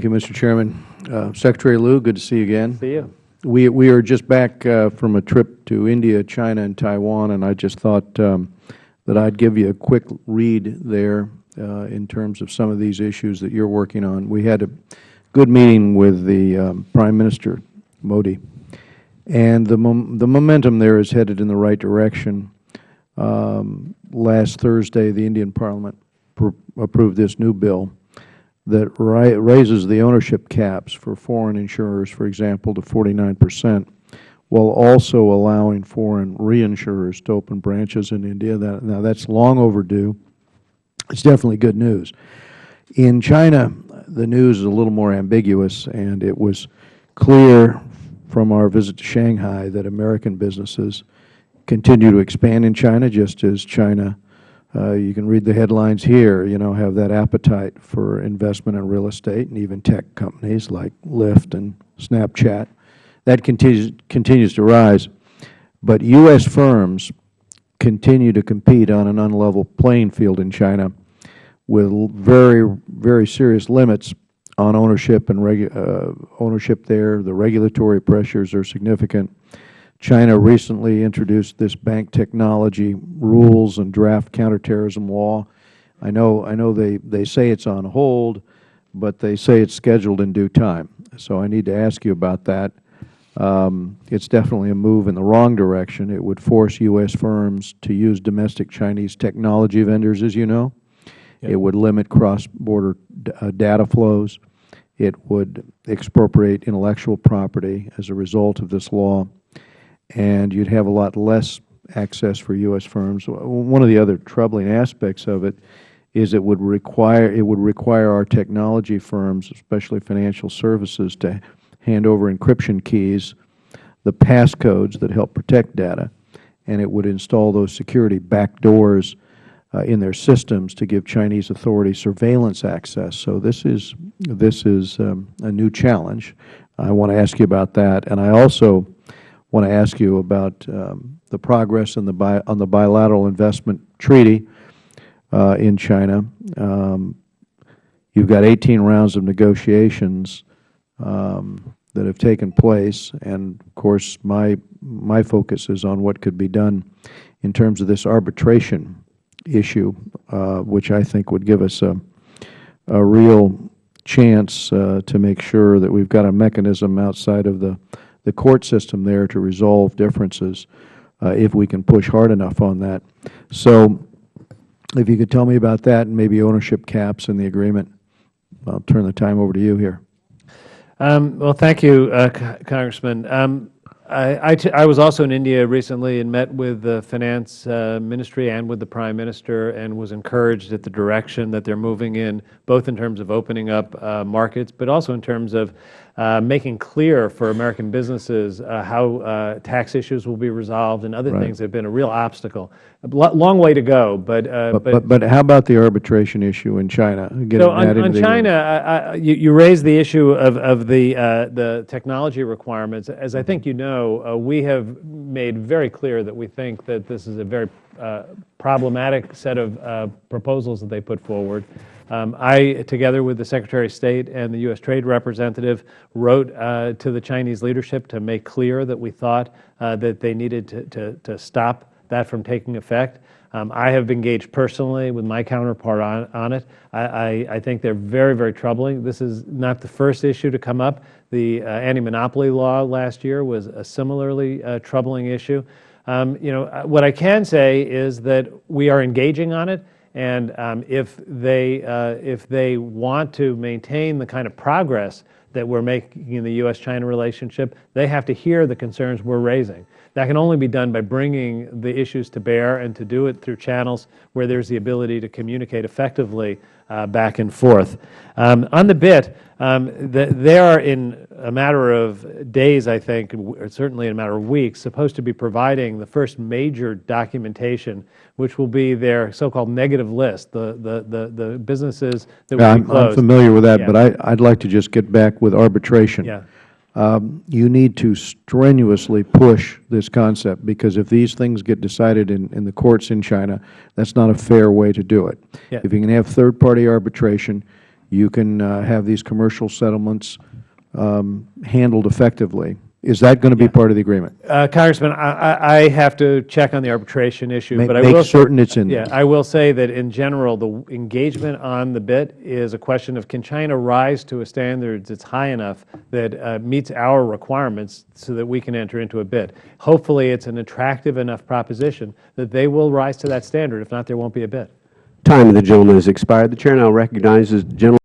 Thank you, Mr. Chairman. Secretary Lew, good to see you again. See you. We are just back from a trip to India, China, and Taiwan, and I just thought that I'd give you a quick read there in terms of some of these issues that you're working on. We had a good meeting with the Prime Minister, Modi, and the momentum there is headed in the right direction. Last Thursday, the Indian Parliament approved this new bill that raises the ownership caps for foreign insurers, for example, to 49%, while also allowing foreign reinsurers to open branches in India. Now, that's long overdue. It's definitely good news. In China, the news is a little more ambiguous, and it was clear from our visit to Shanghai that American businesses continue to expand in China, just as China, you can read the headlines here, have that appetite for investment in real estate, and even tech companies like Lyft and Snapchat. That continues to rise. But U.S. firms continue to compete on an unlevel playing field in China with very, very serious limits on ownership and ownership there. The regulatory pressures are significant. China recently introduced this bank technology rules and draft counterterrorism law. I know they say it's on hold, but they say it's scheduled in due time. So I need to ask you about that. It's definitely a move in the wrong direction. It would force U.S. firms to use domestic Chinese technology vendors, as you know. Yep. It would limit cross-border data flows. It would expropriate intellectual property as a result of this law. And you'd have a lot less access for U.S. firms. One of the other troubling aspects of it is it would require our technology firms, especially financial services, to hand over encryption keys, the passcodes that help protect data, and it would install those security backdoors in their systems to give Chinese authorities surveillance access. So this is a new challenge. I want to ask you about that, and I also want to ask you about the progress on the bilateral investment treaty in China. You've got 18 rounds of negotiations that have taken place, and of course my focus is on what could be done in terms of this arbitration issue, which I think would give us a real chance to make sure that we've got a mechanism outside of the court system there to resolve differences if we can push hard enough on that. So if you could tell me about that and maybe ownership caps in the agreement, I'll turn the time over to you here. Well, thank you, Congressman. I was also in India recently and met with the Finance Ministry and with the Prime Minister, and was encouraged at the direction that they're moving in, both in terms of opening up markets, but also in terms of making clear for American businesses how tax issues will be resolved and other things that have been a real obstacle. A long way to go, but how about the arbitration issue in China? So on China, you raised the issue of the technology requirements. As I think you know, we have made very clear that we think that this is a very problematic set of proposals that they put forward. I, together with the Secretary of State and the U.S. Trade Representative, wrote to the Chinese leadership to make clear that we thought that they needed to stop that from taking effect. I have engaged personally with my counterpart on it. I think they're very, very troubling. This is not the first issue to come up. The anti-monopoly law last year was a similarly troubling issue. What I can say is that we are engaging on it. And if they want to maintain the kind of progress that we're making in the U.S.-China relationship, they have to hear the concerns we're raising. That can only be done by bringing the issues to bear, and to do it through channels where there's the ability to communicate effectively back and forth. On the BIT, they are, in a matter of days, I think, or certainly in a matter of weeks, supposed to be providing the first major documentation, which will be their so-called negative list, the businesses that will be closed. I'm familiar with that, but I'd like to just get back with arbitration. Yeah. You need to strenuously push this concept, because if these things get decided in the courts in China, that's not a fair way to do it. Yeah. If you can have third-party arbitration, you can have these commercial settlements handled effectively. Is that going to be part of the agreement? Congressman, I have to check on the arbitration issue, but I Make will certain it's in there. Yeah, I will say that in general, the engagement on the BIT is a question of, can China rise to a standard that's high enough that meets our requirements so that we can enter into a BIT? Hopefully, it's an attractive enough proposition that they will rise to that standard. If not, there won't be a BIT. Time of the gentleman has expired. The Chair now recognizes the gentleman